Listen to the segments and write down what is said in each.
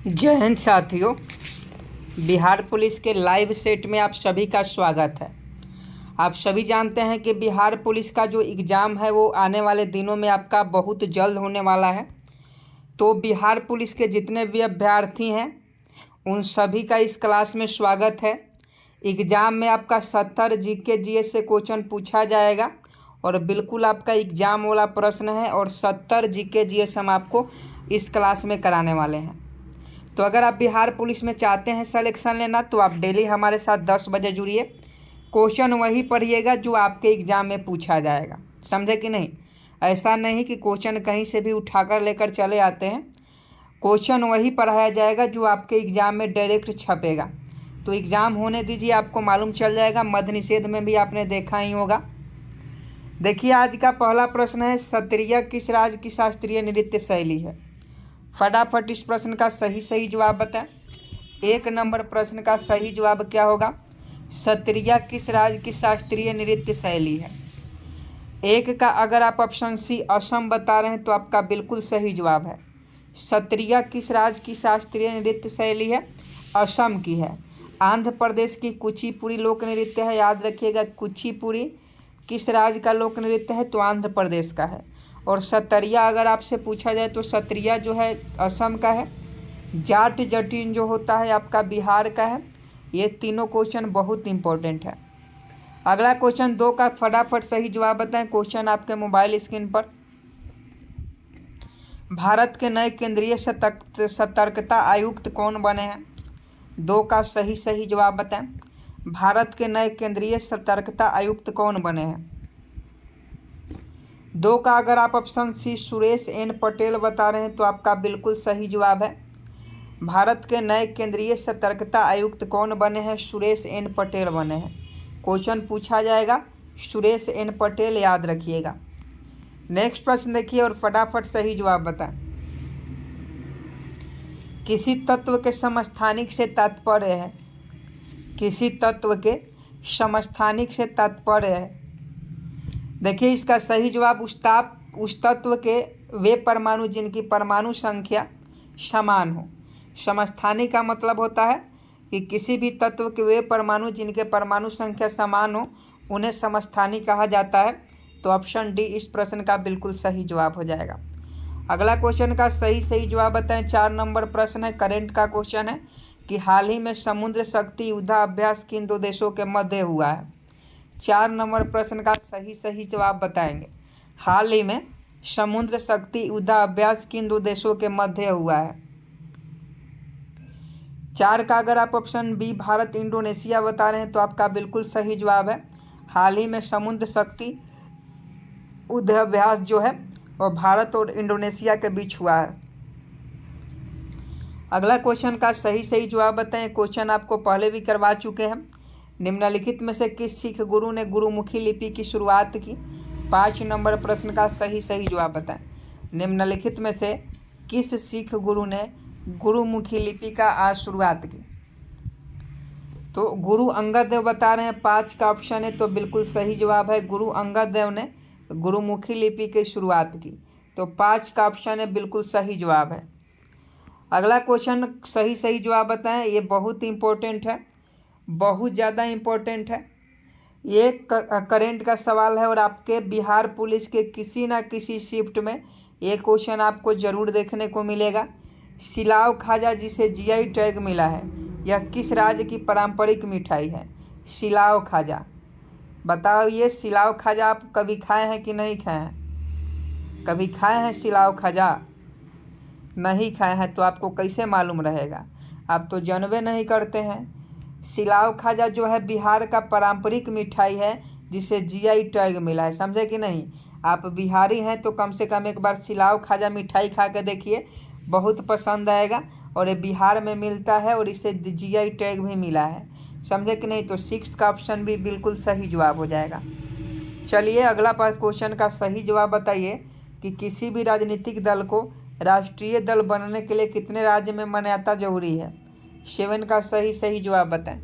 जय हिंद साथियों। बिहार पुलिस के लाइव सेट में आप सभी का स्वागत है। आप सभी जानते हैं कि बिहार पुलिस का जो एग्ज़ाम है वो आने वाले दिनों में आपका बहुत जल्द होने वाला है। तो बिहार पुलिस के जितने भी अभ्यर्थी हैं उन सभी का इस क्लास में स्वागत है। एग्ज़ाम में आपका 70 जीके जीएस से क्वेश्चन पूछा जाएगा और बिल्कुल आपका एग्ज़ाम वाला प्रश्न है और 70 जीके जीएस हम आपको इस क्लास में कराने वाले हैं। तो अगर आप बिहार पुलिस में चाहते हैं सिलेक्शन लेना तो आप डेली हमारे साथ 10 बजे जुड़िए। क्वेश्चन वही पढ़िएगा जो आपके एग्ज़ाम में पूछा जाएगा, समझे कि नहीं। ऐसा नहीं कि क्वेश्चन कहीं से भी उठाकर लेकर चले आते हैं। क्वेश्चन वही पढ़ाया जाएगा जो आपके एग्ज़ाम में डायरेक्ट छपेगा। तो एग्ज़ाम होने दीजिए, आपको मालूम चल जाएगा। मद्य निषेध में भी आपने देखा ही होगा। देखिए, आज का पहला प्रश्न है, सत्रिया किस राज्य की शास्त्रीय नृत्य शैली है। फटाफट इस प्रश्न का सही जवाब बताएं। 1 नंबर प्रश्न का सही जवाब क्या होगा? सत्रिया किस राज्य की शास्त्रीय नृत्य शैली है। 1 का अगर आप ऑप्शन सी असम बता रहे हैं तो आपका बिल्कुल सही जवाब है। सत्रिया किस राज्य की शास्त्रीय नृत्य शैली है? असम की है। आंध्र प्रदेश की कुचिपुड़ी लोक नृत्य है, याद रखिएगा। कुचिपुड़ी किस राज्य का लोक नृत्य है? तो आंध्र प्रदेश का है। और सतरिया अगर आपसे पूछा जाए तो सतरिया जो है असम का है। जाट जटिन जो होता है आपका बिहार का है। ये तीनों क्वेश्चन बहुत इंपॉर्टेंट है। अगला क्वेश्चन 2 का फटाफट सही जवाब बताएं। क्वेश्चन आपके मोबाइल स्क्रीन पर। भारत के नए केंद्रीय सतर्कता आयुक्त कौन बने हैं? 2 का सही जवाब बताएं। भारत के नए केंद्रीय सतर्कता आयुक्त कौन बने हैं? 2 का अगर आप option C Suresh N Patel बता रहे हैं तो आपका बिल्कुल सही जवाब है। भारत के नए केंद्रीय सतर्कता आयुक्त कौन बने हैं? सुरेश एन पटेल बने हैं। क्वेश्चन पूछा जाएगा, सुरेश एन पटेल, याद रखिएगा। नेक्स्ट प्रश्न देखिए और फटाफट सही जवाब बताएं। किसी तत्व के समस्थानिक से तात्पर्य है। किसी तत्व के समस्थानिक से तात्पर्य है। देखिए, इसका सही जवाब उस तत्व के वे परमाणु जिनकी परमाणु संख्या समान हो। समस्थानिक का मतलब होता है कि किसी भी तत्व के वे परमाणु जिनके परमाणु संख्या समान हो उन्हें समस्थानिक कहा जाता है। तो ऑप्शन डी इस प्रश्न का बिल्कुल सही जवाब हो जाएगा। अगला क्वेश्चन का सही जवाब बताएं। 4 नंबर प्रश्न है, करेंट का क्वेश्चन है कि हाल ही में समुद्र शक्ति युद्धाभ्यास किन 2 देशों के मध्य हुआ है। 4 नंबर प्रश्न का सही जवाब बताएंगे। हाल ही में समुद्र शक्ति युद्धाभ्यास किन 2 देशों के मध्य हुआ है। 4 का अगर आप ऑप्शन बी भारत इंडोनेशिया बता रहे हैं तो आपका बिल्कुल सही जवाब है। हाल ही में समुद्र शक्ति युद्धाभ्यास जो है वो भारत और इंडोनेशिया के बीच हुआ है। अगला क्वेश्चन का सही जवाब बताएं। क्वेश्चन आपको पहले भी करवा चुके हैं। निम्नलिखित में से किस सिख गुरु ने गुरुमुखी लिपि की शुरुआत की। 5 नंबर प्रश्न का सही जवाब बताएं। निम्नलिखित में से किस सिख गुरु ने गुरुमुखी लिपि का शुरुआत की। तो गुरु अंगद देव बता रहे हैं। 5 का ऑप्शन है तो बिल्कुल सही जवाब है। गुरु अंगद देव ने गुरुमुखी लिपि की शुरुआत की। तो 5 का ऑप्शन है बिल्कुल सही जवाब है। अगला क्वेश्चन सही जवाब बताएं। ये बहुत इंपॉर्टेंट है, बहुत ज़्यादा इम्पोर्टेंट है। ये करेंट का सवाल है और आपके बिहार पुलिस के किसी ना किसी शिफ्ट में ये क्वेश्चन आपको ज़रूर देखने को मिलेगा। सिलाव खाजा जिसे जीआई टैग मिला है यह किस राज्य की पारंपरिक मिठाई है। सिलाव खाजा, बताओ ये सिलाव खाजा आप कभी खाए हैं कि नहीं खाए हैं? कभी खाए हैं सिलाव खाजा? नहीं खाए हैं तो आपको कैसे मालूम रहेगा? आप तो जानबे नहीं करते हैं। सिलाव खाजा जो है बिहार का पारंपरिक मिठाई है जिसे जीआई टैग मिला है, समझे कि नहीं। आप बिहारी हैं तो कम से कम एक बार सिलाव खाजा मिठाई खा के देखिए, बहुत पसंद आएगा। और ये बिहार में मिलता है और इसे जीआई टैग भी मिला है, समझे कि नहीं। तो 6 का ऑप्शन भी बिल्कुल सही जवाब हो जाएगा। चलिए अगला क्वेश्चन का सही जवाब बताइए कि किसी भी राजनीतिक दल को राष्ट्रीय दल बनने के लिए कितने राज्य में मान्यता जरूरी है। 7 का सही जवाब बताएं।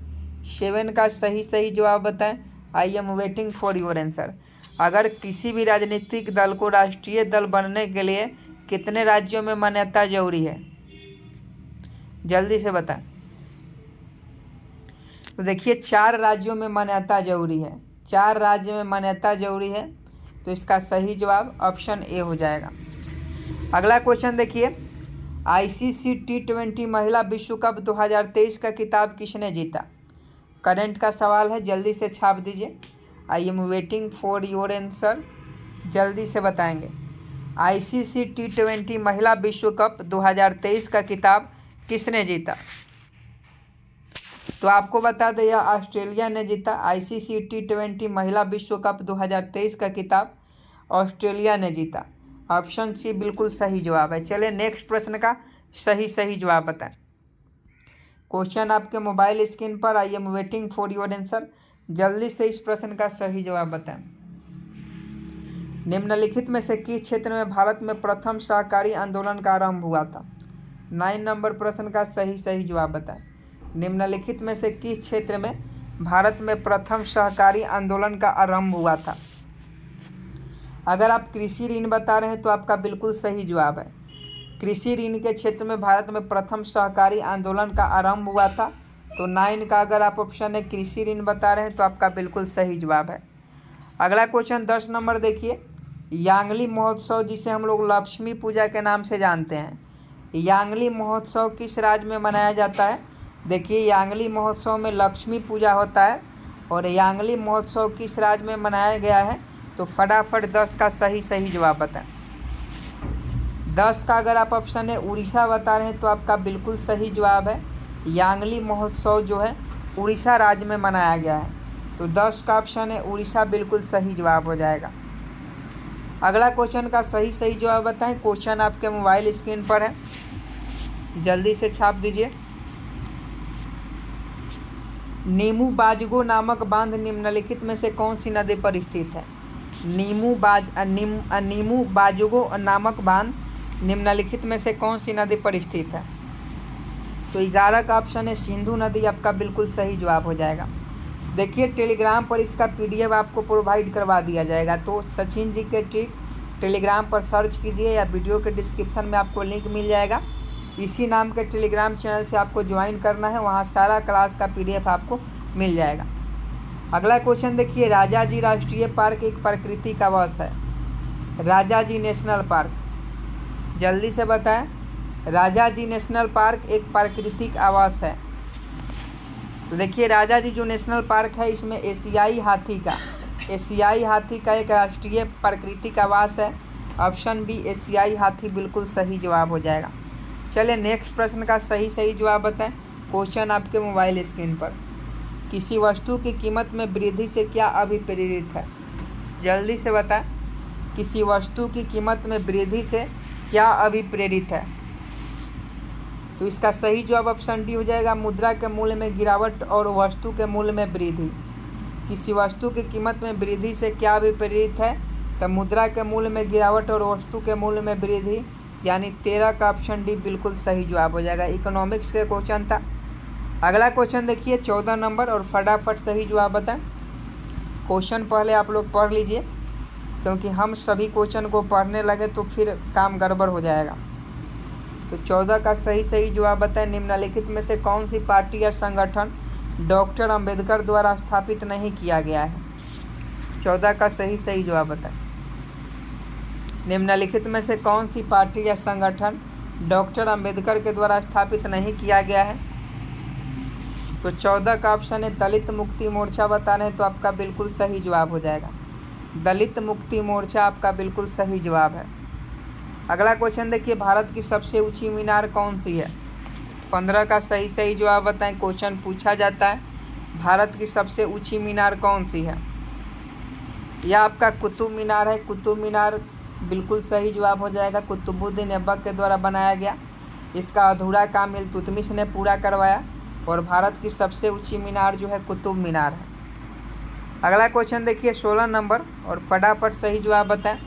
7 का सही जवाब बताएं। I am waiting for your answer. अगर किसी भी राजनीतिक दल को राष्ट्रीय दल बनने के लिए कितने राज्यों में मान्यता जरूरी है? जल्दी से बताएं। तो देखिए 4 राज्यों में मान्यता जरूरी है, 4 राज्य में मान्यता जरूरी है, तो इसका सही जवाब ऑप्शन ए हो जाएगा। अगला क्वेश्चन देखिए, ICC T20 महिला विश्व कप 2023 का खिताब किसने जीता? करंट का सवाल है, जल्दी से छाप दीजिए। आई am waiting for your answer, जल्दी से बताएंगे। ICC T20 महिला विश्व कप 2023 का खिताब किसने जीता? तो आपको बता दें यह ऑस्ट्रेलिया ने जीता। ICC T20 महिला विश्व कप 2023 का खिताब ऑस्ट्रेलिया ने जीता। ऑप्शन सी बिल्कुल सही जवाब है। चलिए नेक्स्ट प्रश्न का सही जवाब बताएं। क्वेश्चन आपके मोबाइल स्क्रीन पर, आई am waiting for your answer, जल्दी से इस प्रश्न का सही जवाब बताएं। निम्नलिखित में से किस क्षेत्र में भारत में प्रथम सहकारी आंदोलन का आरंभ हुआ था? 9 नंबर प्रश्न का सही जवाब बताएं। निम्नलिखित में से किस क्षेत्र में भारत में प्रथम सहकारी आंदोलन का आरंभ हुआ था? अगर आप कृषि ऋण बता रहे हैं तो आपका बिल्कुल सही जवाब है। कृषि ऋण के क्षेत्र में भारत में प्रथम सहकारी आंदोलन का आरंभ हुआ था। तो 9 का अगर आप ऑप्शन है कृषि ऋण बता रहे हैं तो आपका बिल्कुल सही जवाब है। अगला क्वेश्चन 10 नंबर देखिए, यांगली महोत्सव जिसे हम लोग लक्ष्मी पूजा के नाम से जानते हैं, यांगली महोत्सव किस राज्य में मनाया जाता है? देखिए यांगली महोत्सव में लक्ष्मी पूजा होता है और यांगली महोत्सव किस राज्य में मनाया गया है? तो फटाफट 10 का सही जवाब बताएं। 10 का अगर आप ऑप्शन है उड़ीसा बता रहे हैं तो आपका बिल्कुल सही जवाब है। यांगली महोत्सव जो है उड़ीसा राज्य में मनाया गया है, तो 10 का ऑप्शन है उड़ीसा बिल्कुल सही जवाब हो जाएगा। अगला क्वेश्चन का सही जवाब बताएं। क्वेश्चन आपके मोबाइल स्क्रीन पर है, जल्दी से छाप दीजिए। नीमू बाजगो नामक बांध निम्नलिखित में से कौन सी नदी पर स्थित है? नीमू बाजगो नामक बांध निम्नलिखित में से कौन सी नदी पर स्थित है? तो 11 का ऑप्शन है सिंधु नदी, आपका बिल्कुल सही जवाब हो जाएगा। देखिए टेलीग्राम पर इसका PDF आपको प्रोवाइड करवा दिया जाएगा, तो सचिन जी के ट्रिक टेलीग्राम पर सर्च कीजिए या वीडियो के डिस्क्रिप्शन में आपको लिंक मिल जाएगा। इसी नाम के टेलीग्राम चैनल से आपको ज्वाइन करना है, वहाँ सारा क्लास का PDF आपको मिल जाएगा। अगला क्वेश्चन देखिए, राजाजी राष्ट्रीय पार्क एक प्राकृतिक आवास है। राजाजी नेशनल पार्क, जल्दी से बताएं। राजाजी नेशनल पार्क एक प्राकृतिक आवास है। तो देखिए राजाजी जो नेशनल पार्क है इसमें एशियाई हाथी का एक राष्ट्रीय प्राकृतिक आवास है। ऑप्शन बी एशियाई हाथी बिल्कुल सही जवाब हो जाएगा। चलिए नेक्स्ट प्रश्न का सही जवाब बताएं। क्वेश्चन आपके मोबाइल स्क्रीन पर, किसी वस्तु की कीमत में वृद्धि से क्या अभिप्रेरित है? जल्दी से बताएं, किसी वस्तु की कीमत में वृद्धि से क्या अभिप्रेरित है? तो इसका सही जवाब ऑप्शन डी हो जाएगा, मुद्रा के मूल्य में गिरावट और वस्तु के मूल्य में वृद्धि। किसी वस्तु की कीमत में वृद्धि से क्या अभिप्रेरित है? तो मुद्रा के मूल्य में गिरावट और वस्तु के मूल्य में वृद्धि, यानी 13 का ऑप्शन डी बिल्कुल सही जवाब हो जाएगा। इकोनॉमिक्स के क्वेश्चन था। अगला क्वेश्चन देखिए 14 नंबर, और फटाफट सही जवाब बताएं। क्वेश्चन पहले आप लोग पढ़ लीजिए, क्योंकि हम सभी क्वेश्चन को पढ़ने लगे तो फिर काम गड़बड़ हो जाएगा। तो 14 का सही जवाब बताएं। निम्नलिखित में से कौन सी पार्टी या संगठन डॉक्टर अंबेडकर द्वारा स्थापित नहीं किया गया है? 14 का सही जवाब बताएं। निम्नलिखित में से कौन सी पार्टी या संगठन डॉक्टर अंबेडकर के द्वारा स्थापित नहीं किया गया है? तो 14 का ऑप्शन है दलित मुक्ति मोर्चा बता रहे हैं, तो आपका बिल्कुल सही जवाब हो जाएगा। दलित मुक्ति मोर्चा आपका बिल्कुल सही जवाब है। अगला क्वेश्चन देखिए, भारत की सबसे ऊंची मीनार कौन सी है? 15 का सही जवाब बताएं। क्वेश्चन पूछा जाता है भारत की सबसे ऊंची मीनार कौन सी है? यह आपका कुतुब मीनार है। कुतुब मीनार बिल्कुल सही जवाब हो जाएगा। कुतुबुद्दीन ऐबक के द्वारा बनाया गया। इसका अधूरा काम इल्तुतमिश ने पूरा करवाया, और भारत की सबसे ऊंची मीनार जो है कुतुब मीनार है। अगला क्वेश्चन देखिए 16 नंबर, और फटाफट सही जवाब बताएं।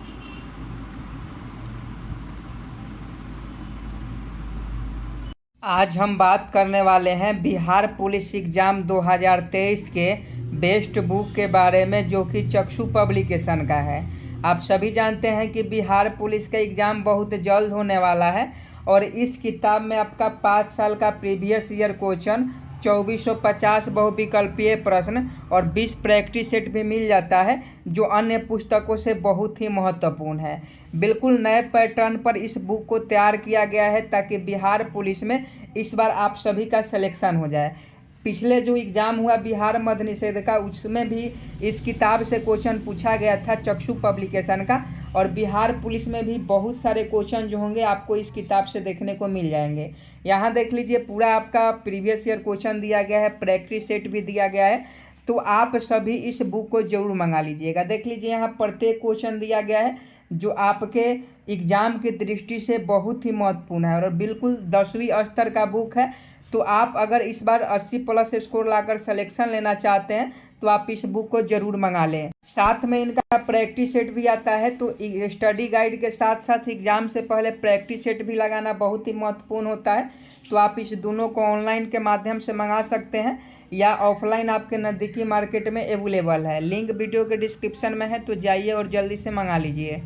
आज हम बात करने वाले हैं बिहार पुलिस एग्जाम 2023 के बेस्ट बुक के बारे में, जो कि चक्षु पब्लिकेशन का है। आप सभी जानते हैं कि बिहार पुलिस का एग्ज़ाम बहुत जल्द होने वाला है और इस किताब में आपका 5 साल का प्रीवियस ईयर क्वेश्चन, 2450 बहुविकल्पीय प्रश्न और 20 प्रैक्टिस सेट भी मिल जाता है, जो अन्य पुस्तकों से बहुत ही महत्वपूर्ण है। बिल्कुल नए पैटर्न पर इस बुक को तैयार किया गया है ताकि बिहार पुलिस में इस बार आप सभी का सिलेक्शन हो जाए। पिछले जो एग्ज़ाम हुआ बिहार मद्य निषेध का, उसमें भी इस किताब से क्वेश्चन पूछा गया था, चक्षु पब्लिकेशन का। और बिहार पुलिस में भी बहुत सारे क्वेश्चन जो होंगे आपको इस किताब से देखने को मिल जाएंगे। यहाँ देख लीजिए, पूरा आपका प्रीवियस ईयर क्वेश्चन दिया गया है, प्रैक्टिस सेट भी दिया गया है। तो आप सभी इस बुक को जरूर मंगा लीजिएगा। देख लीजिए, यहाँ प्रत्येक क्वेश्चन दिया गया है जो आपके एग्ज़ाम की दृष्टि से बहुत ही महत्वपूर्ण है और बिल्कुल 10वीं स्तर का बुक है। तो आप अगर इस बार 80+ स्कोर लाकर सिलेक्शन लेना चाहते हैं तो आप इस बुक को जरूर मंगा लें। साथ में इनका प्रैक्टिस सेट भी आता है, तो स्टडी गाइड के साथ साथ एग्जाम से पहले प्रैक्टिस सेट भी लगाना बहुत ही महत्वपूर्ण होता है। तो आप इस दोनों को ऑनलाइन के माध्यम से मंगा सकते हैं या ऑफलाइन आपके नज़दीकी मार्केट में अवेलेबल है। लिंक वीडियो के डिस्क्रिप्शन में है, तो जाइए और जल्दी से मंगा लीजिए।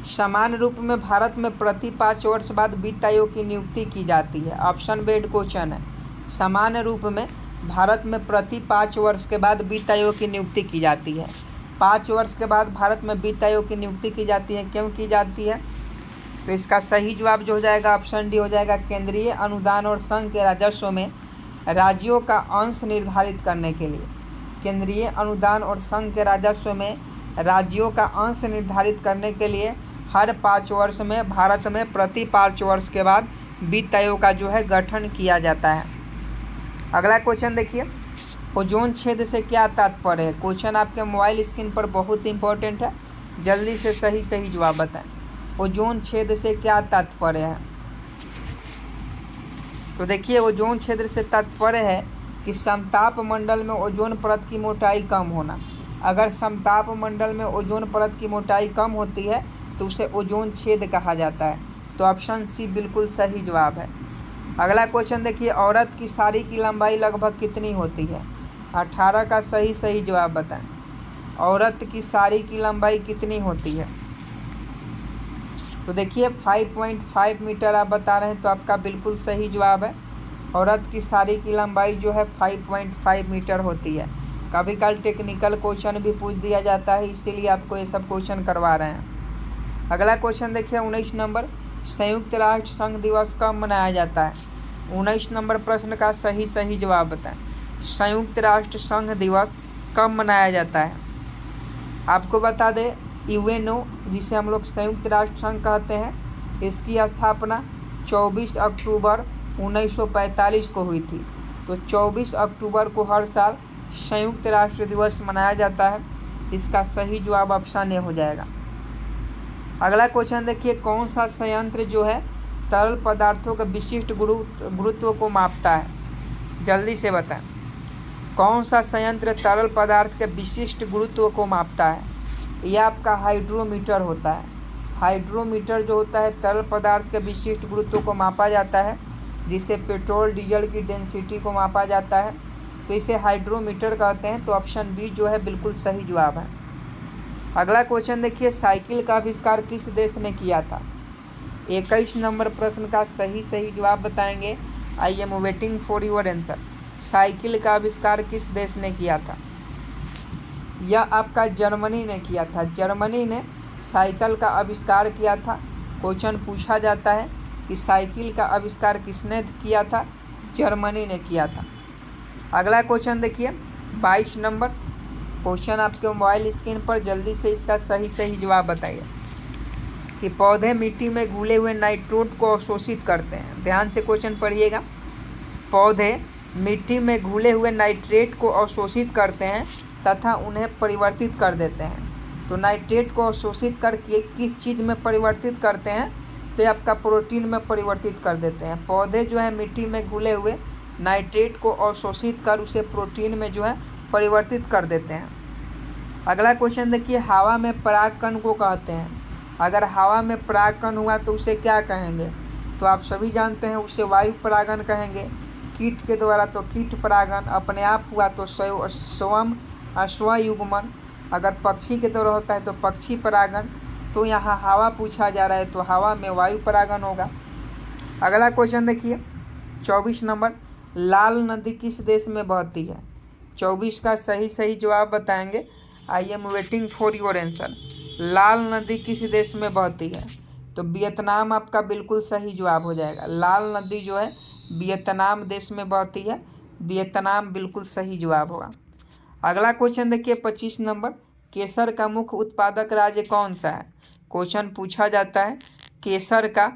समान रूप में भारत में प्रति 5 वर्ष बाद वित्त आयोग की नियुक्ति की जाती है। ऑप्शन बेड क्वेश्चन है। समान रूप में भारत में प्रति 5 वर्ष के बाद वित्त आयोग की नियुक्ति की जाती है। 5 वर्ष के बाद भारत में वित्त आयोग की नियुक्ति की जाती है। क्यों की जाती है? तो इसका सही जवाब जो हो जाएगा ऑप्शन डी हो जाएगा। केंद्रीय अनुदान और संघ के राजस्व में राज्यों का अंश निर्धारित करने के लिए। केंद्रीय अनुदान और संघ के राजस्व में राज्यों का अंश निर्धारित करने के लिए हर 5 वर्ष में भारत में प्रति 5 वर्ष के बाद वित्त आयोग का जो है गठन किया जाता है। अगला क्वेश्चन देखिए, ओजोन छेद से क्या तात्पर्य है? क्वेश्चन आपके मोबाइल स्क्रीन पर बहुत इंपॉर्टेंट है, जल्दी से सही जवाब बताएं। ओजोन छेद से क्या तात्पर्य है? तो देखिए, ओजोन छेद से तात्पर्य है कि समताप मंडल में ओजोन परत की मोटाई कम होना। अगर समताप मंडल में ओजोन परत की मोटाई कम होती है तो उसे ओजोन छेद कहा जाता है। तो ऑप्शन सी बिल्कुल सही जवाब है। अगला क्वेश्चन देखिए, औरत की साड़ी की लंबाई लगभग कितनी होती है? 18 का सही जवाब बताएं। औरत की साड़ी की लंबाई कितनी होती है? तो देखिए 5.5 मीटर आप बता रहे हैं, तो आपका बिल्कुल सही जवाब है। औरत की साड़ी की लंबाई जो है 5.5 मीटर होती है। कभी कल टेक्निकल क्वेश्चन भी पूछ दिया जाता है, इसीलिए आपको ये सब क्वेश्चन करवा रहे हैं। अगला क्वेश्चन देखिए 19 नंबर, संयुक्त राष्ट्र संघ दिवस कब मनाया जाता है? 19 नंबर प्रश्न का सही जवाब बताएं। संयुक्त राष्ट्र संघ दिवस कब मनाया जाता है? आपको बता दें, यूएनओ जिसे हम लोग संयुक्त राष्ट्र संघ कहते हैं, इसकी स्थापना 24 अक्टूबर 1945 को हुई थी। तो 24 अक्टूबर को हर साल संयुक्त राष्ट्र दिवस मनाया जाता है। इसका सही जवाब ऑप्शन ए हो जाएगा। अगला क्वेश्चन देखिए, कौन सा संयंत्र जो है तरल पदार्थों के विशिष्ट गुरुत्व को मापता है? जल्दी से बताएं। कौन सा संयंत्र तरल पदार्थ के विशिष्ट गुरुत्व को मापता है? यह आपका हाइड्रोमीटर होता है। हाइड्रोमीटर जो होता है तरल पदार्थ के विशिष्ट गुरुत्व को मापा जाता है, जिससे पेट्रोल डीजल की डेंसिटी को मापा जाता है, तो इसे हाइड्रोमीटर कहते हैं। तो ऑप्शन बी जो है बिल्कुल सही जवाब है। अगला क्वेश्चन देखिए, साइकिल का आविष्कार किस देश ने किया था? 21 नंबर प्रश्न का सही जवाब बताएंगे। I am waiting for your answer. Cycle का आविष्कार किस देश ने किया था? यह आपका जर्मनी ने किया था। जर्मनी ने साइकिल का आविष्कार किया था। क्वेश्चन पूछा जाता है कि साइकिल का आविष्कार किसने किया था? जर्मनी ने किया था। अगला क्वेश्चन देखिए 22 नंबर क्वेश्चन आपके मोबाइल स्क्रीन पर, जल्दी से इसका सही जवाब बताइए कि पौधे मिट्टी में घुले हुए नाइट्रोट को अवशोषित करते हैं। ध्यान से क्वेश्चन पढ़िएगा। पौधे मिट्टी में घुले हुए नाइट्रेट को अवशोषित करते हैं तथा उन्हें परिवर्तित कर देते हैं। तो नाइट्रेट को अवशोषित करके किस चीज़ में परिवर्तित करते हैं? तो आपका प्रोटीन में परिवर्तित कर देते हैं। पौधे जो है मिट्टी में घुले हुए नाइट्रेट को अवशोषित कर उसे प्रोटीन में जो है परिवर्तित कर देते हैं। अगला क्वेश्चन देखिए, हवा में परागकण को कहते हैं। अगर हवा में परागकण हुआ तो उसे क्या कहेंगे? तो आप सभी जानते हैं, उसे वायु परागण कहेंगे। कीट के द्वारा तो कीट परागण, अपने आप हुआ तो स्वयं स्वयुग्मन, अगर पक्षी के द्वारा होता है तो पक्षी परागण, तो यहाँ हवा पूछा जा रहा है तो हवा में वायु परागण होगा। अगला क्वेश्चन देखिए 24 नंबर, लाल नदी किस देश में बहती है? 24 का सही जवाब बताएंगे। I am waiting for your answer. लाल नदी किस देश में बहती है? तो वियतनाम आपका बिल्कुल सही जवाब हो जाएगा। लाल नदी जो है वियतनाम देश में बहती है, वियतनाम बिल्कुल सही जवाब होगा। अगला क्वेश्चन देखिए 25 नंबर, केसर का मुख्य उत्पादक राज्य कौन सा है? क्वेश्चन पूछा जाता है केसर का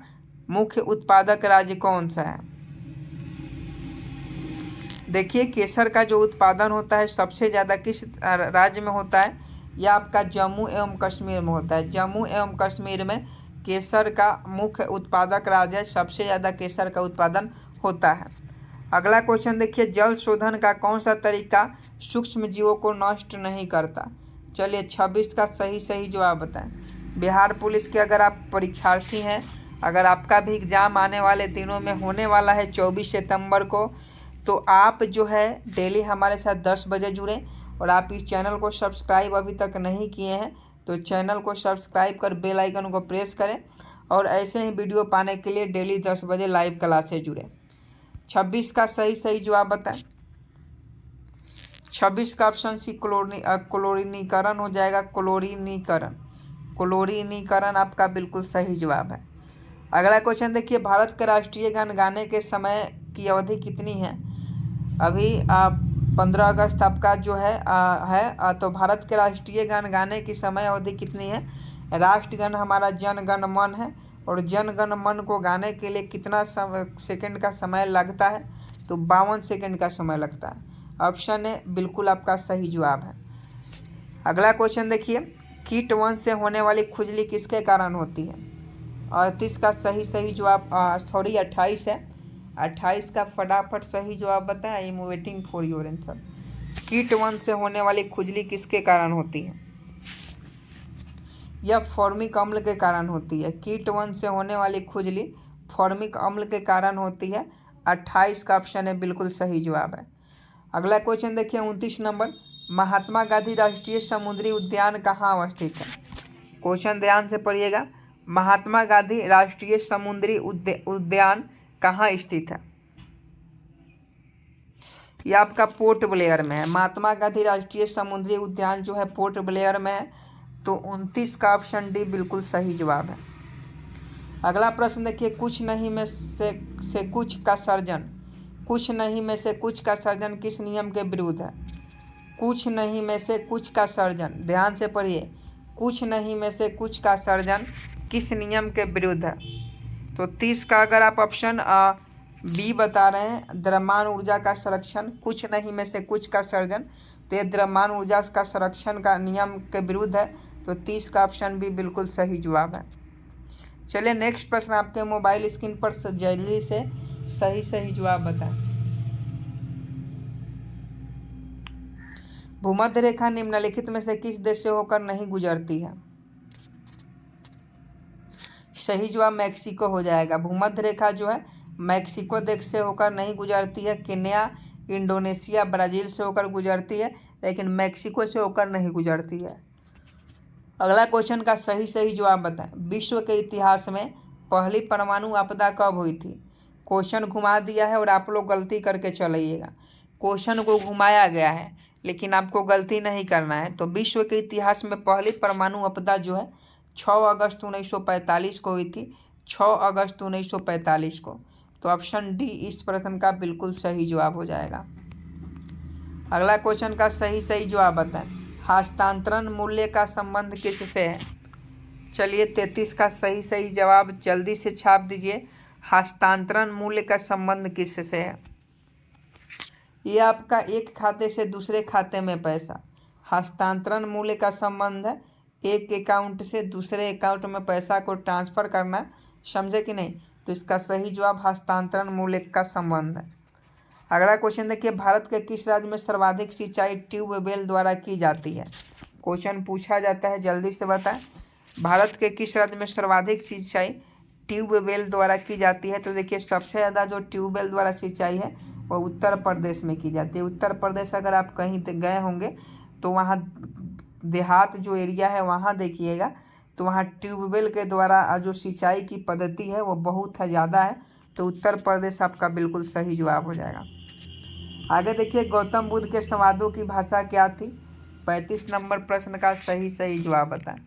मुख्य उत्पादक राज्य कौन सा है? देखिए केसर का जो उत्पादन होता है सबसे ज़्यादा किस राज्य में होता है? यह आपका जम्मू एवं कश्मीर में होता है। जम्मू एवं कश्मीर में केसर का मुख्य उत्पादक राज्य है, सबसे ज़्यादा केसर का उत्पादन होता है। अगला क्वेश्चन देखिए, जल शोधन का कौन सा तरीका सूक्ष्म जीवों को नष्ट नहीं करता? चलिए 26 का सही जवाब बताएं। बिहार पुलिस के अगर आप परीक्षार्थी हैं, अगर आपका भी एग्ज़ाम आने वाले दिनों में होने वाला है 24 सितंबर को, तो आप जो है डेली हमारे साथ 10 बजे जुड़ें। और आप इस चैनल को सब्सक्राइब अभी तक नहीं किए हैं तो चैनल को सब्सक्राइब कर बेल आइकन को प्रेस करें और ऐसे ही वीडियो पाने के लिए डेली 10 बजे लाइव क्लास से जुड़ें। 26 का सही जवाब बताएं। 26 का ऑप्शन सी क्लोरीनीकरण हो जाएगा। क्लोरीनीकरण आपका बिल्कुल सही जवाब है। अगला क्वेश्चन देखिए, भारत के राष्ट्रीय गान गाने के समय की अवधि कितनी है? अभी 15 अगस्त आपका जो है तो भारत के राष्ट्रीय गान गाने की समय अवधि कितनी है? राष्ट्रगान हमारा जन गण मन है और जन गण मन को गाने के लिए कितना सेकंड का समय लगता है? तो 52 सेकंड का समय लगता है। ऑप्शन ए बिल्कुल आपका सही जवाब है। अगला क्वेश्चन देखिए, कीट वंश से होने वाली खुजली किसके कारण होती है? 38 का सही जवाब 28 है। 28 का फटाफट सही जवाब बताएं। I am waiting for your answer. कीट वंश से होने वाली खुजली किसके कारण होती है? यह फॉर्मिक अम्ल के कारण होती है। कीट वंश से होने वाली खुजली फॉर्मिक अम्ल के कारण होती है। 28 का ऑप्शन है बिल्कुल सही जवाब है। अगला क्वेश्चन देखिए 29 नंबर, महात्मा गांधी राष्ट्रीय समुद्री उद्यान कहाँ अवस्थित है? क्वेश्चन ध्यान से पढ़िएगा। महात्मा गांधी राष्ट्रीय समुद्री उद्यान कहाँ स्थित है? यह आपका पोर्ट ब्लेयर में है। महात्मा गांधी राष्ट्रीय समुद्री उद्यान जो है पोर्ट ब्लेयर में है। तो 29 का ऑप्शन डी बिल्कुल सही जवाब है। अगला प्रश्न देखिए, कुछ नहीं में से कुछ का सर्जन, कुछ नहीं में से कुछ का सर्जन किस नियम के विरुद्ध है? कुछ नहीं में से कुछ का सर्जन, ध्यान से पढ़िए, कुछ नहीं में से कुछ का सर्जन किस नियम के विरुद्ध है? तो 30 का अगर आप ऑप्शन बी बता रहे हैं, द्रव्यमान ऊर्जा का संरक्षण, कुछ नहीं में से कुछ का सर्जन, तो ये द्रव्यमान ऊर्जा का संरक्षण का नियम के विरुद्ध है। तो 30 का ऑप्शन भी बिल्कुल सही जवाब है। चलिए नेक्स्ट प्रश्न आपके मोबाइल स्क्रीन पर जल्दी से सही जवाब बताएं। भूमध्य रेखा निम्नलिखित में से किस देश से होकर नहीं गुजरती है? सही जवाब मैक्सिको हो जाएगा। भूमध्य रेखा जो है मैक्सिको देश से होकर नहीं गुजरती है। केन्या, इंडोनेशिया, ब्राज़ील से होकर गुजरती है, लेकिन मैक्सिको से होकर नहीं गुजरती है। अगला क्वेश्चन का सही जवाब बताएं। विश्व के इतिहास में पहली परमाणु आपदा कब हुई थी? क्वेश्चन घुमा दिया है और आप लोग गलती करके चलिएगा। क्वेश्चन को घुमाया गया है लेकिन आपको गलती नहीं करना है। तो विश्व के इतिहास में पहली परमाणु आपदा जो है 6 अगस्त 1945 को हुई थी। 6 अगस्त 1945 को। तो ऑप्शन डी इस प्रश्न का बिल्कुल सही जवाब हो जाएगा। अगला क्वेश्चन का सही जवाब बताएं। हस्तांतरण मूल्य का संबंध किससे है? चलिए 33 का सही जवाब जल्दी से छाप दीजिए। हस्तांतरण मूल्य का संबंध किससे है? ये आपका एक खाते से दूसरे खाते में पैसा, हस्तांतरण मूल्य का संबंध है। एक अकाउंट से दूसरे अकाउंट में पैसा को ट्रांसफ़र करना, समझे कि नहीं? तो इसका सही जवाब हस्तांतरण मूल्य का संबंध है। अगला क्वेश्चन देखिए, भारत के किस राज्य में सर्वाधिक सिंचाई ट्यूबवेल द्वारा की जाती है? क्वेश्चन पूछा जाता है, जल्दी से बताएं। भारत के किस राज्य में सर्वाधिक सिंचाई ट्यूबवेल द्वारा की जाती है? तो देखिए सबसे ज़्यादा जो ट्यूबवेल द्वारा सिंचाई है वो उत्तर प्रदेश में की जाती है। उत्तर प्रदेश अगर आप कहीं गए होंगे तो वहाँ देहात जो एरिया है वहाँ देखिएगा तो वहाँ ट्यूबवेल के द्वारा जो सिंचाई की पद्धति है वो बहुत ज़्यादा है। तो उत्तर प्रदेश आपका बिल्कुल सही जवाब हो जाएगा। आगे देखिए, गौतम बुद्ध के संवादों की भाषा क्या थी? 35 नंबर प्रश्न का सही जवाब बताएं।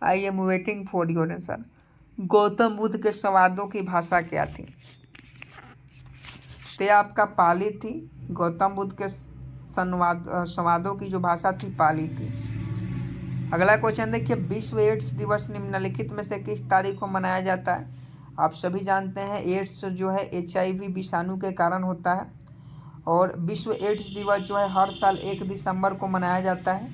I am waiting for your answer. Gautam Buddha के संवादों की भाषा क्या थी? तो आपका पाली थी। गौतम बुद्ध के संवादों की जो भाषा थी पाली थी। अगला क्वेश्चन देखिए, विश्व एड्स दिवस निम्नलिखित में से किस तारीख को मनाया जाता है? आप सभी जानते हैं एड्स जो है HIV विषाणु के कारण होता है और विश्व एड्स दिवस जो है हर साल 1 दिसंबर को मनाया जाता है।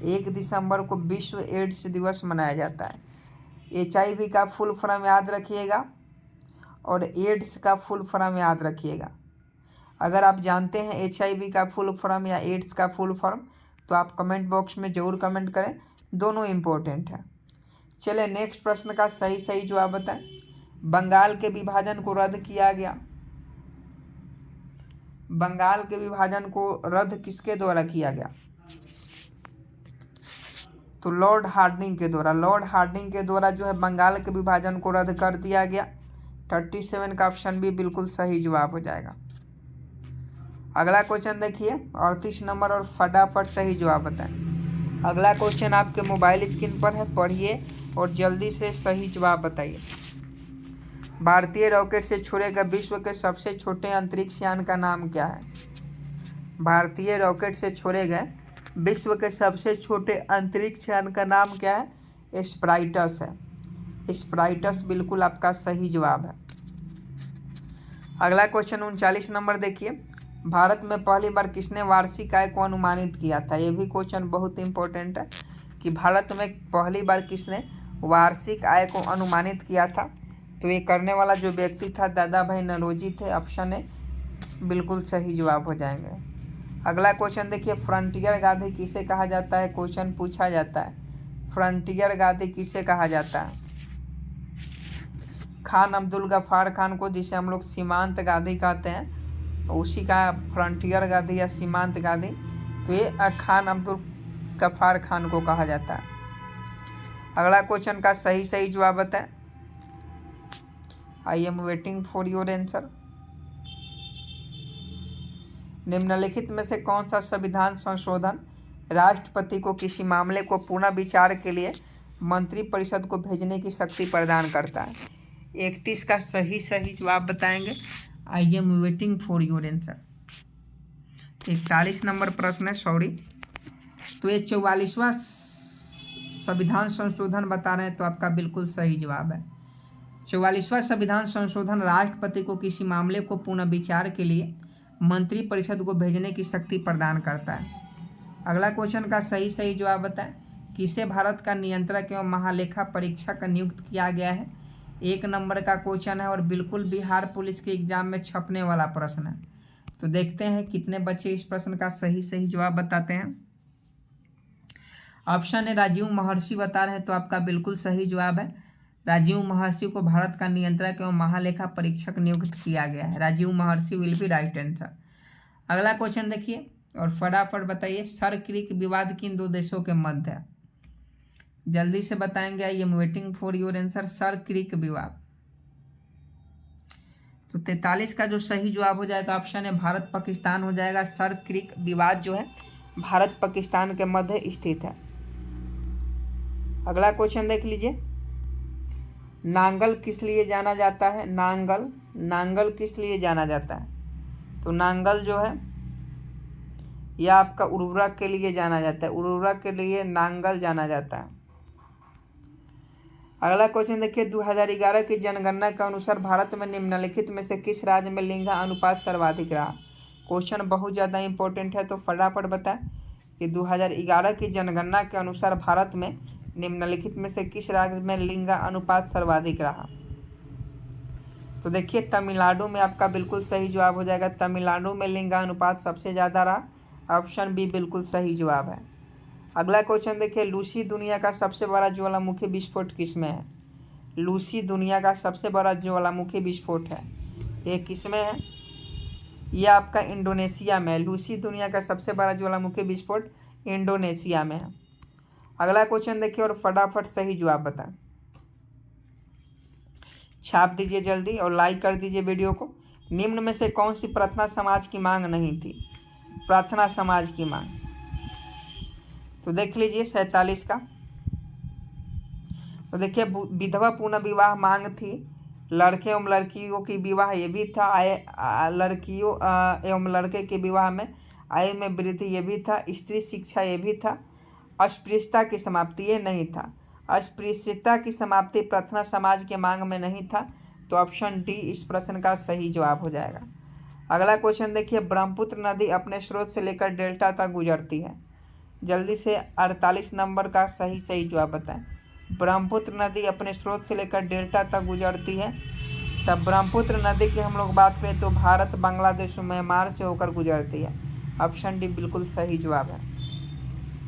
1 दिसंबर को विश्व एड्स दिवस मनाया जाता है। HIV का फुल फॉर्म याद रखिएगा और एड्स का फुल फॉर्म याद रखिएगा। अगर आप जानते हैं HIV का फुल फॉर्म या एड्स का फुल फॉर्म तो आप कमेंट बॉक्स में ज़रूर कमेंट करें, दोनों इम्पोर्टेंट है। चलिए नेक्स्ट प्रश्न का सही जवाब बताएं। बंगाल के विभाजन को रद्द किया गया। बंगाल के विभाजन को रद्द किसके द्वारा किया गया? तो लॉर्ड हार्डिंग के द्वारा। लॉर्ड हार्डिंग के द्वारा जो है बंगाल के विभाजन को रद्द कर दिया गया। 37 का ऑप्शन भी बिल्कुल सही जवाब हो जाएगा। अगला क्वेश्चन देखिए 38 नंबर और फटाफट सही जवाब बताएं। अगला क्वेश्चन आपके मोबाइल स्क्रीन पर है, पढ़िए और जल्दी से सही जवाब बताइए। भारतीय रॉकेट से छोड़े गए विश्व के सबसे छोटे अंतरिक्ष यान का नाम क्या है? भारतीय रॉकेट से छोड़े गए विश्व के सबसे छोटे अंतरिक्ष यान का नाम क्या है? स्प्राइटस है। स्प्राइटस बिल्कुल आपका सही जवाब है। अगला क्वेश्चन 39 नंबर देखिए, भारत में पहली बार किसने वार्षिक आय को अनुमानित किया था? ये भी क्वेश्चन बहुत इंपॉर्टेंट है कि भारत में पहली बार किसने वार्षिक आय को अनुमानित किया था। तो ये करने वाला जो व्यक्ति था दादा भाई नौरोजी थे। ऑप्शन ए बिल्कुल सही जवाब हो जाएंगे। अगला क्वेश्चन देखिए, फ्रंटियर गांधी किसे कहा जाता है? क्वेश्चन पूछा जाता है, फ्रंटियर गांधी किसे कहा जाता है? खान अब्दुल गफ्फार खान को, जिसे हम लोग सीमांत गांधी कहते हैं, उसी का फ्रंटियर गांधी या सीमांत गांधी। तो ये खान अब्दुल गफ्फार खान को कहा जाता है। अगला क्वेश्चन का सही जवाब बताएं। I am waiting for your answer. निम्नलिखित में से कौन सा संविधान संशोधन राष्ट्रपति को किसी मामले को पुनः विचार के लिए मंत्रिपरिषद को भेजने की शक्ति प्रदान करता है? 31 का सही जवाब बताएंगे। I am waiting for your answer. 41 number प्रश्न है, सॉरी। तो ये 44वां संविधान संशोधन बता रहे हैं, तो आपका बिल्कुल सही जवाब है। 44वां संविधान संशोधन राष्ट्रपति को किसी मामले को पुनः विचार के लिए मंत्रिपरिषद को भेजने की शक्ति प्रदान करता है। अगला क्वेश्चन का सही जवाब बताएं। किसे भारत का नियंत्रक एवं महालेखा परीक्षक नियुक्त किया गया है? 1 नंबर का क्वेश्चन है और बिल्कुल बिहार पुलिस के एग्जाम में छपने वाला प्रश्न है। तो देखते हैं कितने बच्चे इस प्रश्न का सही जवाब बताते हैं। ऑप्शन है राजीव महर्षि बता रहे हैं, तो आपका बिल्कुल सही जवाब है। राजीव महर्षि को भारत का नियंत्रक एवं महालेखा परीक्षक नियुक्त किया गया है। राजीव महर्षि विल बी राइट आंसर। अगला क्वेश्चन देखिए और फटाफट बताइए, सर क्रिक विवाद किन 2 देशों के मध्य है? जल्दी से बताएंगे। I am waiting for your answer. Sir Creek विवाद। तो 43 का जो सही जवाब हो जाएगा ऑप्शन है भारत पाकिस्तान हो जाएगा। सर क्रिक विवाद जो है भारत पाकिस्तान के मध्य स्थित है। अगला क्वेश्चन देख लीजिए, नांगल किस लिए जाना जाता है? नांगल किस लिए जाना जाता है? तो नांगल जो है यह आपका उर्वरक के लिए जाना जाता है। उर्वरक के लिए नांगल जाना जाता है। अगला क्वेश्चन देखिए, 2011 की जनगणना के अनुसार भारत में निम्नलिखित में से किस राज्य में लिंग अनुपात सर्वाधिक रहा? क्वेश्चन बहुत ज़्यादा इंपॉर्टेंट है, तो फटाफट बताएं कि 2011 की जनगणना के अनुसार भारत में निम्नलिखित में से किस राज्य में लिंग अनुपात सर्वाधिक रहा? तो देखिए तमिलनाडु में आपका बिल्कुल सही जवाब हो जाएगा। तमिलनाडु में लिंग अनुपात सबसे ज़्यादा रहा। ऑप्शन बी बिल्कुल सही जवाब है। अगला क्वेश्चन देखिए, लूसी दुनिया का सबसे बड़ा ज्वालामुखी विस्फोट किसमें है? लूसी दुनिया का सबसे बड़ा ज्वालामुखी विस्फोट है, ये किसमें है? यह आपका इंडोनेशिया में। लूसी दुनिया का सबसे बड़ा ज्वालामुखी विस्फोट इंडोनेशिया में है। अगला क्वेश्चन देखिए और फटाफट सही जवाब बताएं। छाप दीजिए जल्दी और लाइक कर दीजिए वीडियो को। निम्न में से कौन सी प्रार्थना समाज की मांग नहीं थी? प्रार्थना समाज की मांग तो देख लीजिए 47 का। तो देखिए विधवा पुनर्विवाह मांग थी, लड़के एवं लड़कियों की विवाह ये भी था, लड़कियों एवं लड़के के विवाह में आयु में वृद्धि ये भी था, स्त्री शिक्षा ये भी था, अस्पृश्यता की समाप्ति ये नहीं था। अस्पृश्यता की समाप्ति प्रार्थना समाज के मांग में नहीं था, तो ऑप्शन डी इस प्रश्न का सही जवाब हो जाएगा। अगला क्वेश्चन देखिए ब्रह्मपुत्र नदी अपने स्रोत से लेकर डेल्टा तक गुजरती है। जल्दी से 48 नंबर का सही जवाब बताएं। ब्रह्मपुत्र नदी अपने स्रोत से लेकर डेल्टा तक गुजरती है। तब ब्रह्मपुत्र नदी की हम लोग बात करें तो भारत, बांग्लादेश और म्यांमार से होकर गुजरती है। ऑप्शन डी बिल्कुल सही जवाब है।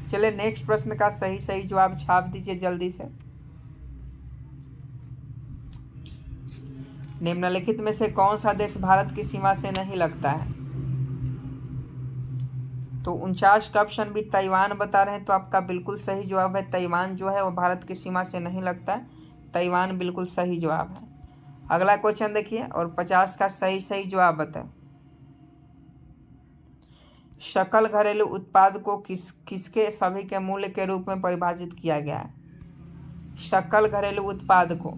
चलिए नेक्स्ट प्रश्न का सही जवाब छाप दीजिए जल्दी से। निम्नलिखित में से कौन सा देश भारत की सीमा से नहीं लगता है? तो 49 का ऑप्शन भी ताइवान बता रहे हैं, तो आपका बिल्कुल सही जवाब है। ताइवान जो है वो भारत की सीमा से नहीं लगता है। ताइवान बिल्कुल सही जवाब है। अगला क्वेश्चन देखिए और 50 का सही जवाब बताएं। सकल घरेलू उत्पाद को किसके सभी के मूल्य के रूप में परिभाषित किया गया है? सकल घरेलू उत्पाद को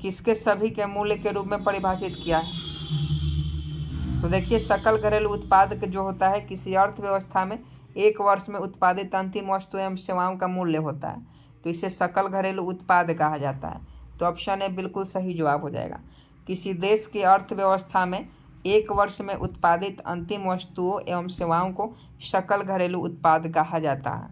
किसके सभी के मूल्य के रूप में परिभाषित किया है? तो देखिए सकल घरेलू उत्पाद जो होता है किसी अर्थव्यवस्था में एक वर्ष में उत्पादित अंतिम वस्तु एवं सेवाओं का मूल्य होता है, तो इसे सकल घरेलू उत्पाद कहा जाता है। तो ऑप्शन ए बिल्कुल सही जवाब हो जाएगा। किसी देश की अर्थव्यवस्था में एक वर्ष में उत्पादित अंतिम वस्तुओं एवं सेवाओं को सकल घरेलू उत्पाद कहा जाता है।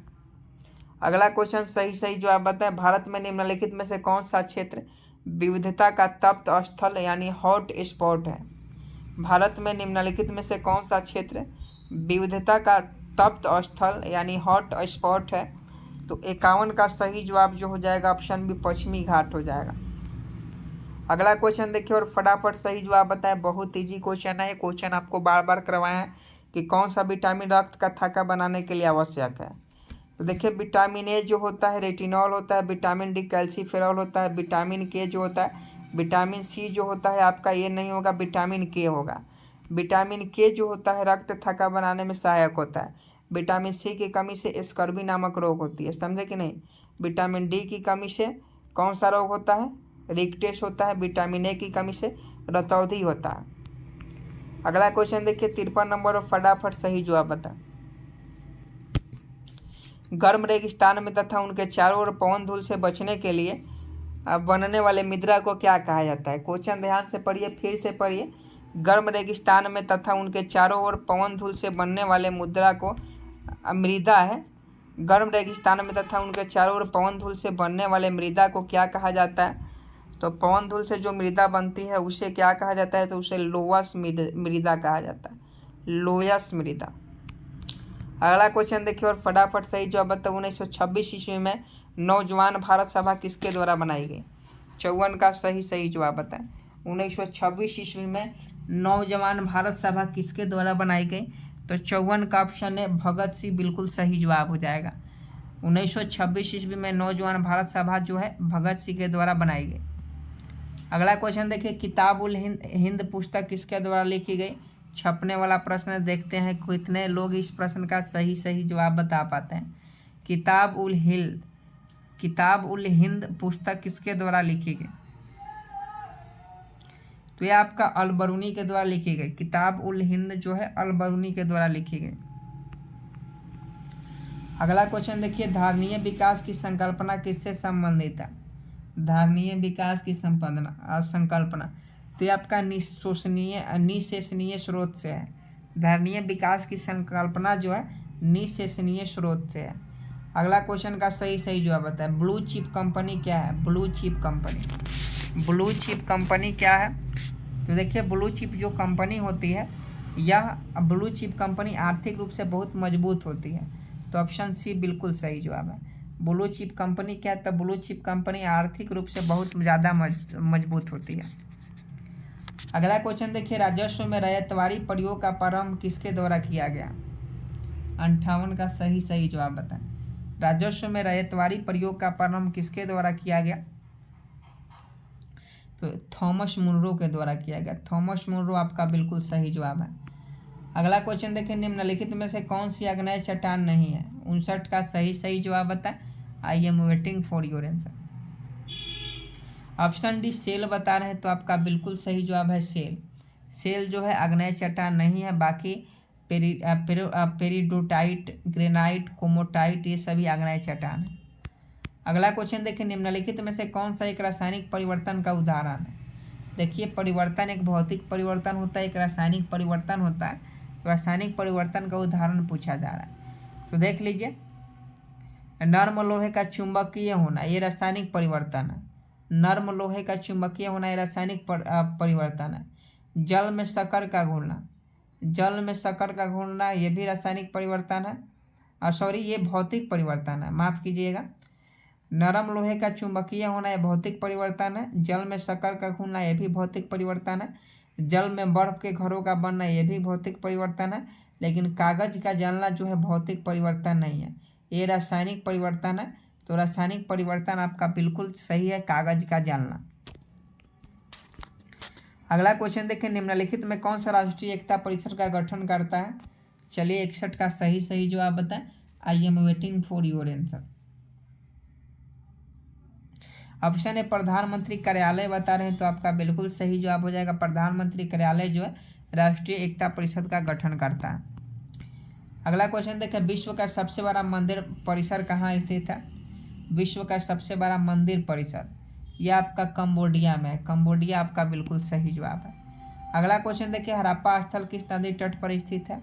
अगला क्वेश्चन सही जवाब बताएं। भारत में निम्नलिखित में से कौन सा क्षेत्र विविधता का तप्त स्थल यानी हॉट स्पॉट है? भारत में निम्नलिखित में से कौन सा क्षेत्र विविधता का तप्त स्थल यानी हॉट स्पॉट है? तो 51 का सही जवाब जो हो जाएगा ऑप्शन बी पश्चिमी घाट हो जाएगा। अगला क्वेश्चन देखिए और फटाफट सही जवाब बताएं। बहुत इजी क्वेश्चन है। क्वेश्चन आपको बार बार करवाया है कि कौन सा विटामिन रक्त का थक्का बनाने के लिए आवश्यक है। तो देखिए विटामिन ए जो होता है रेटिनॉल होता है, विटामिन डी कैल्सीफेरॉल होता है, विटामिन के जो होता है, विटामिन सी जो होता है आपका ये नहीं होगा, विटामिन के होगा। विटामिन के जो होता है रक्त थक्का बनाने में सहायक होता है। विटामिन सी की कमी से स्कर्वी नामक रोग होती है, समझे कि नहीं। विटामिन डी की कमी से कौन सा रोग होता है? रिकटेस होता है। विटामिन ए की कमी से रतौंधी होता है। अगला क्वेश्चन देखिए 53 नंबर और फटाफट सही जवाब बता। गर्म रेगिस्तान में तथा उनके चारों ओर पवन धूल से बचने के लिए बनने वाले मृदा को क्या कहा जाता है? क्वेश्चन ध्यान से पढ़िए, फिर से पढ़िए। गर्म रेगिस्तान में तथा उनके चारों ओर पवन धूल से बनने वाले मुद्रा को मृदा है। गर्म रेगिस्तान में तथा उनके चारों ओर पवन धूल से बनने वाले मृदा को क्या कहा जाता है? तो पवन धूल से जो मृदा बनती है उसे क्या कहा जाता है? तो उसे लोयस मृदा कहा जाता है, लोयस मृदा। अगला क्वेश्चन देखिए और फटाफट सही जवाब बताओ। 1926 ईस्वी में नौजवान भारत सभा किसके द्वारा बनाई गई? 54 का सही जवाब बताएं। 1926 ईस्वी में नौजवान भारत सभा किसके द्वारा बनाई गई? तो 54 का ऑप्शन है भगत सिंह बिल्कुल सही जवाब हो जाएगा। 1926 ईस्वी में नौजवान भारत सभा जो है भगत सिंह के द्वारा बनाई गई। अगला क्वेश्चन देखिए किताब उल हिंद पुस्तक किसके द्वारा लिखी गई? छपने वाला प्रश्न, देखते हैं कितने लोग इस प्रश्न का सही जवाब बता पाते हैं। किताब उल हिंद पुस्तक किसके द्वारा लिखी गई? तो ये आपका अल-बरूनी के द्वारा लिखी गई। किताब उल हिंद जो है अल-बरूनी के द्वारा लिखी गई। अगला क्वेश्चन देखिए धारणीय विकास की संकल्पना किससे संबंधित है? धारणीय विकास की संकल्पना तो ये आपका निशेषणीय स्रोत से है। धारणीय विकास की संकल्पना जो है निशेषणीय स्रोत से है। अगला क्वेश्चन का सही जवाब बताए। ब्लू चिप कंपनी क्या है? ब्लू चिप कंपनी क्या है? तो देखिए ब्लू चिप जो कंपनी होती है यह ब्लू चिप कंपनी आर्थिक रूप से बहुत मजबूत होती है। तो ऑप्शन सी बिल्कुल सही जवाब है। ब्लू चिप कंपनी क्या है? तो ब्लू चिप कंपनी आर्थिक रूप से बहुत ज़्यादा मजबूत होती है। अगला क्वेश्चन देखिए राजस्व में रैयतवारी प्रयोग का प्रारंभ किसके द्वारा किया गया? 58 का सही जवाब बताएं। राजस्व में रैयतवारी प्रयोग का प्रारंभ किसके द्वारा किया गया? तो थॉमस मुनरो के द्वारा किया गया। थॉमस मुनरो आपका बिल्कुल सही जवाब है। अगला क्वेश्चन देखिए, निम्नलिखित में से कौन सी आग्नेय चट्टान नहीं है? 59 का सही जवाब बताएं। I am waiting for your answer. Option D सेल बता रहे हैं, तो आपका बिल्कुल सही जवाब है सेल। सेल जो है आग्नेय चट्टान नहीं है, बाकी पेरिडोटाइट, ग्रेनाइट, कोमोटाइट ये सभी आग्नेय चट्टान है। अगला क्वेश्चन देखिए, निम्नलिखित में से कौन सा एक रासायनिक परिवर्तन का उदाहरण है? देखिए, परिवर्तन एक भौतिक परिवर्तन होता है, एक रासायनिक परिवर्तन होता है। रासायनिक परिवर्तन का उदाहरण पूछा जा रहा है, तो देख लीजिए, नर्म लोहे का चुंबकीय होना, ये रासायनिक परिवर्तन है। नर्म लोहे का चुंबकीय होना, ये रासायनिक परिवर्तन है। जल में शक्कर का घुलना, जल में शक्कर का घुलना ये भी रासायनिक परिवर्तन है। सॉरी, ये भौतिक परिवर्तन है, माफ कीजिएगा। नरम लोहे का चुंबकीय होना यह भौतिक परिवर्तन है। जल में शक्कर का घुलना यह भी भौतिक परिवर्तन है। जल में बर्फ के घरों का बनना यह भी भौतिक परिवर्तन है। लेकिन कागज का जलना जो है भौतिक परिवर्तन नहीं है, ये रासायनिक परिवर्तन है। तो रासायनिक परिवर्तन आपका बिल्कुल सही है, कागज का जलना। अगला क्वेश्चन देखिए, निम्नलिखित में कौन सा राष्ट्रीय एकता परिषद का गठन करता है? चलिए 61 का सही जवाब बताएं। I am waiting for your answer. Option A प्रधानमंत्री कार्यालय बता रहे हैं, तो आपका बिल्कुल सही जवाब हो जाएगा। प्रधानमंत्री कार्यालय जो है राष्ट्रीय एकता परिषद का गठन करता है। अगला क्वेश्चन देखिए, विश्व का सबसे बड़ा मंदिर परिसर कहाँ स्थित है? विश्व का सबसे बड़ा मंदिर परिसर यह आपका कंबोडिया में है। कंबोडिया आपका बिल्कुल सही जवाब है। अगला क्वेश्चन देखिए, हड़प्पा स्थल किस नदी तट पर स्थित है?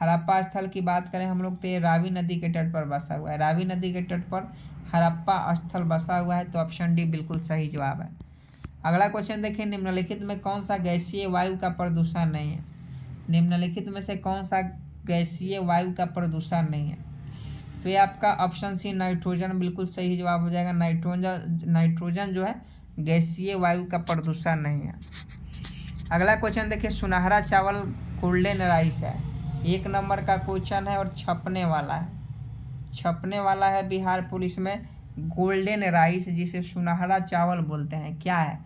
हड़प्पा स्थल की बात करें हम लोग तो ये रावी नदी के तट पर बसा हुआ है। रावी नदी के तट पर हड़प्पा स्थल बसा हुआ है, तो ऑप्शन डी बिल्कुल सही जवाब है। अगला क्वेश्चन देखिए, निम्नलिखित में कौन सा गैसीय वायु का प्रदूषण नहीं है? निम्नलिखित में से कौन सा गैसीय वायु का प्रदूषण नहीं है? तो ये आपका ऑप्शन सी नाइट्रोजन बिल्कुल सही जवाब हो जाएगा। नाइट्रोजन जो है गैसीय वायु का प्रदूषण नहीं है। अगला क्वेश्चन देखिए, सुनहरा चावल गोल्डन राइस है, 1 नंबर का क्वेश्चन है और छपने वाला है बिहार पुलिस में। गोल्डन राइस जिसे सुनहरा चावल बोलते हैं क्या है?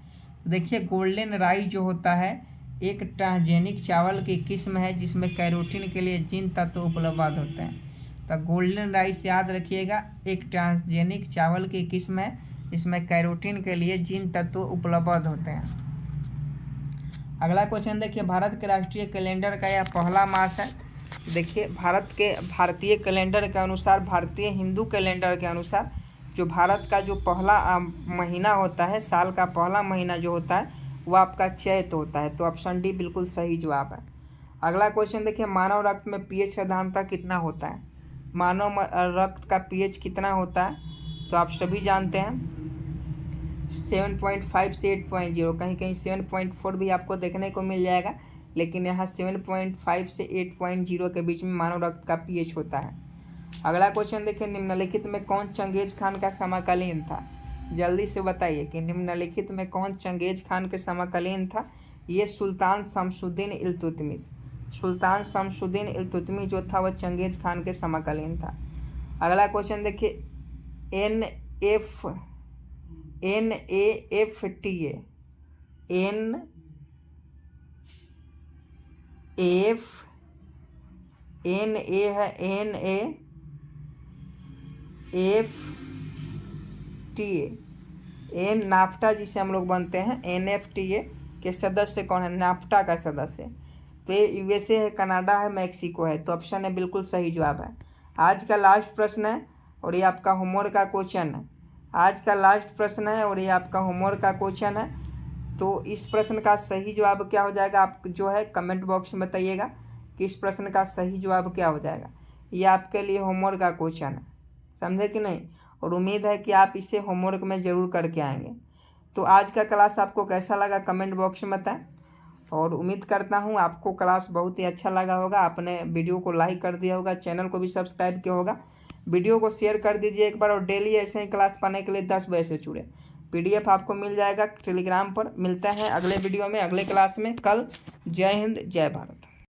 देखिए, गोल्डन राइस जो होता है एक ट्रांसजेनिक चावल की किस्म है जिसमें कैरोटीन के लिए जिन तत्व उपलब्ध होते हैं। तो गोल्डन राइस याद रखिएगा, एक ट्रांसजेनिक चावल की किस्म है जिसमें कैरोटीन के लिए जिन तत्व उपलब्ध होते हैं। अगला क्वेश्चन देखिए, भारत के राष्ट्रीय कैलेंडर का यह पहला मास है। देखिए, भारतीय कैलेंडर के अनुसार, भारतीय हिंदू कैलेंडर के अनुसार जो भारत का जो पहला महीना होता है, साल का पहला महीना जो होता है वो आपका चैत होता है। तो ऑप्शन डी बिल्कुल सही जवाब है। अगला क्वेश्चन देखिए, मानव रक्त में पीएच साधारणतः कितना होता है? मानव रक्त का पीएच कितना होता है? तो आप सभी जानते हैं 7.5 से 8.0, कहीं कहीं 7.4 भी आपको देखने को मिल जाएगा, लेकिन यहाँ 7.5 से 8.0 के बीच में मानव रक्त का पीएच होता है। अगला क्वेश्चन देखिए, निम्नलिखित में कौन चंगेज खान का समकालीन था? जल्दी से बताइए कि निम्नलिखित में कौन चंगेज खान के समकालीन था? ये सुल्तान शमसुद्दीन इल्तुतमिश। सुल्तान शमसुद्दीन इल्तुतमिश जो था वह चंगेज खान के समकालीन था। अगला क्वेश्चन देखिए, नाफ्टा जिसे हम लोग बनते हैं, NFTA के सदस्य कौन है? नाफ्टा का सदस्य तो ये USA है, कनाडा है, मैक्सिको है। तो ऑप्शन है बिल्कुल सही जवाब है। आज का लास्ट प्रश्न है और ये आपका होमवर्क का क्वेश्चन है। आज का लास्ट प्रश्न है और ये आपका होमवर्क का क्वेश्चन है। तो इस प्रश्न का सही जवाब क्या हो जाएगा, आप जो है कमेंट बॉक्स में बताइएगा कि इस प्रश्न का सही जवाब क्या हो जाएगा। ये आपके लिए होमवर्क का क्वेश्चन है, समझे कि नहीं? और उम्मीद है कि आप इसे होमवर्क में ज़रूर करके आएंगे। तो आज का क्लास आपको कैसा लगा कमेंट बॉक्स में बताएं, और उम्मीद करता हूँ आपको क्लास बहुत ही अच्छा लगा होगा। आपने वीडियो को लाइक कर दिया होगा, चैनल को भी सब्सक्राइब किया होगा, वीडियो को शेयर कर दीजिए एक बार। और डेली ऐसे ही क्लास पाने के लिए 10 बजे से जुड़े। PDF आपको मिल जाएगा टेलीग्राम पर। मिलते हैं अगले वीडियो में, अगले क्लास में कल। जय हिंद, जय भारत।